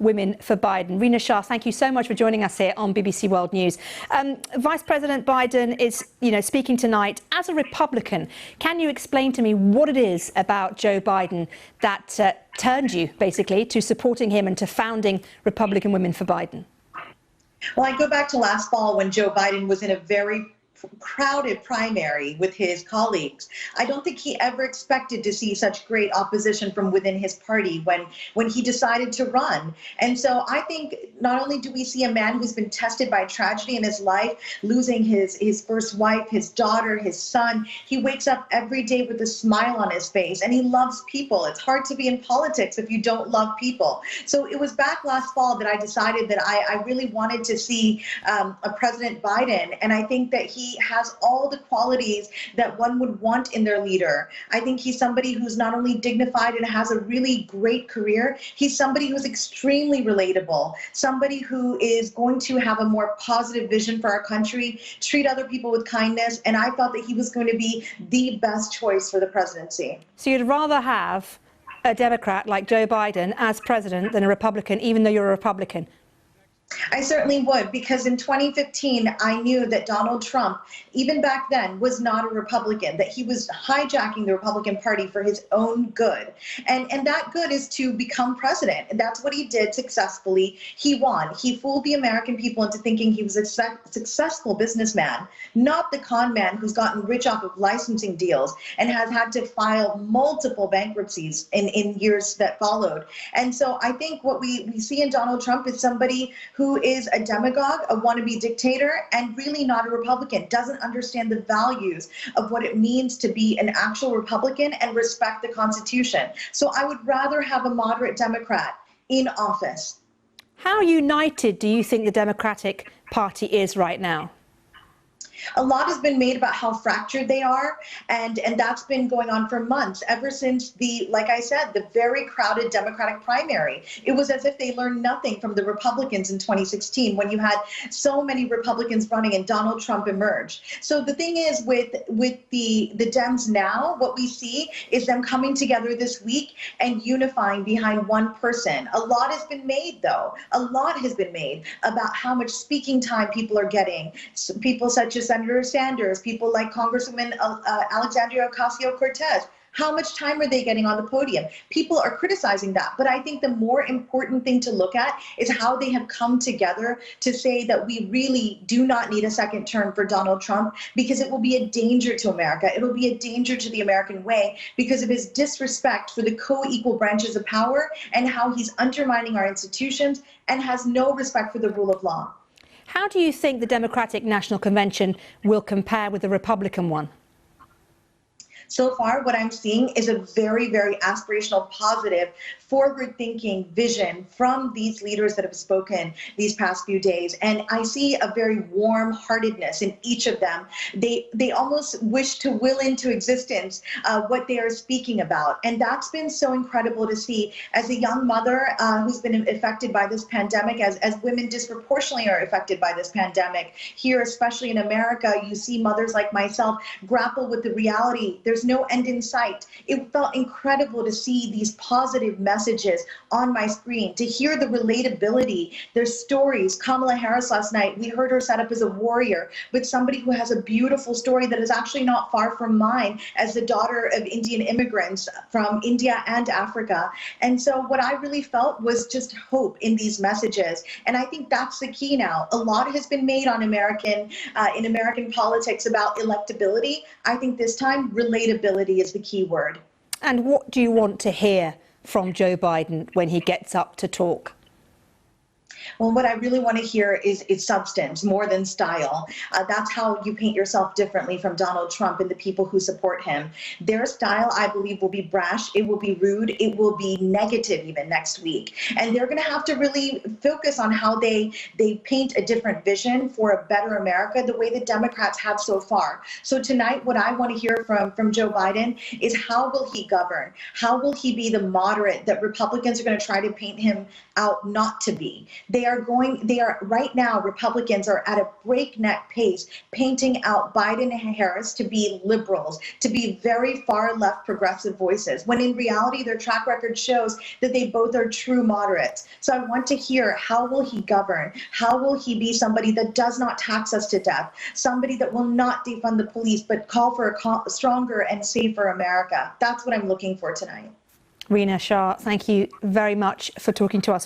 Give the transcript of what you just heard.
Women for Biden. Rina Shah, thank you so much for joining us here on BBC World News. Vice President Biden is, speaking tonight as a Republican. Can you explain to me what it is about Joe Biden that turned you, basically, to supporting him and to founding Republican Women for Biden? Well, I go back to last fall when Joe Biden was in a very crowded primary with his colleagues. I don't think he ever expected to see such great opposition from within his party when he decided to run. And so I think not only do we see a man who's been tested by tragedy in his life, losing his first wife, his daughter, his son, he wakes up every day with a smile on his face and he loves people. It's hard to be in politics if you don't love people. So it was back last fall that I decided that I really wanted to see a President Biden, and I think that he has all the qualities that one would want in their leader. I think he's somebody who's not only dignified and has a really great career, he's somebody who's extremely relatable, somebody who is going to have a more positive vision for our country, treat other people with kindness, and I thought that he was going to be the best choice for the presidency. So you'd rather have a Democrat like Joe Biden as president than a Republican, even though you're a Republican? I certainly would, because in 2015, I knew that Donald Trump, even back then, was not a Republican, that he was hijacking the Republican Party for his own good. And that good is to become president. And that's what he did successfully. He won. He fooled the American people into thinking he was a successful businessman, not the con man who's gotten rich off of licensing deals and has had to file multiple bankruptcies in years that followed. And so I think what we see in Donald Trump is somebody who is a demagogue, a wannabe dictator, and really not a Republican, doesn't understand the values of what it means to be an actual Republican and respect the Constitution. So I would rather have a moderate Democrat in office. How united do you think the Democratic Party is right now? A lot has been made about how fractured they are, and that's been going on for months, ever since like I said, the very crowded Democratic primary. It was as if they learned nothing from the Republicans in 2016 when you had so many Republicans running and Donald Trump emerged. So the thing is with the Dems now, what we see is them coming together this week and unifying behind one person. A lot has been made, though. A lot has been made about how much speaking time people are getting. So people such as Senator Sanders, people like Congresswoman Alexandria Ocasio-Cortez. How much time are they getting on the podium? People are criticizing that. But I think the more important thing to look at is how they have come together to say that we really do not need a second term for Donald Trump, because it will be a danger to America. It will be a danger to the American way because of his disrespect for the co-equal branches of power and how he's undermining our institutions and has no respect for the rule of law. How do you think the Democratic National Convention will compare with the Republican one? So far, what I'm seeing is a very, very aspirational, positive, forward-thinking vision from these leaders that have spoken these past few days. And I see a very warm-heartedness in each of them. They almost wish to will into existence what they are speaking about. And that's been so incredible to see. As a young mother who's been affected by this pandemic, as women disproportionately are affected by this pandemic, here, especially in America, you see mothers like myself grapple with the reality. There's no end in sight. It felt incredible to see these positive messages on my screen, to hear the relatability, their stories. Kamala Harris last night, we heard her set up as a warrior, but somebody who has a beautiful story that is actually not far from mine as the daughter of Indian immigrants from India and Africa. And so what I really felt was just hope in these messages. And I think that's the key now. A lot has been made on in American politics about electability. I think this time relatability is the key word. And what do you want to hear from Joe Biden when he gets up to talk? Well, what I really want to hear is substance more than style. That's how you paint yourself differently from Donald Trump and the people who support him. Their style, I believe, will be brash. It will be rude. It will be negative even next week. And they're going to have to really focus on how they paint a different vision for a better America, the way the Democrats have so far. So tonight, what I want to hear from Joe Biden is how will he govern? How will he be the moderate that Republicans are going to try to paint him out not to be. They are right now, Republicans are at a breakneck pace painting out Biden and Harris to be liberals, to be very far left progressive voices, when in reality their track record shows that they both are true moderates. So I want to hear, how will he govern? How will he be somebody that does not tax us to death, somebody that will not defund the police, but call for a stronger and safer America? That's what I'm looking for tonight. Rina Shah, thank you very much for talking to us.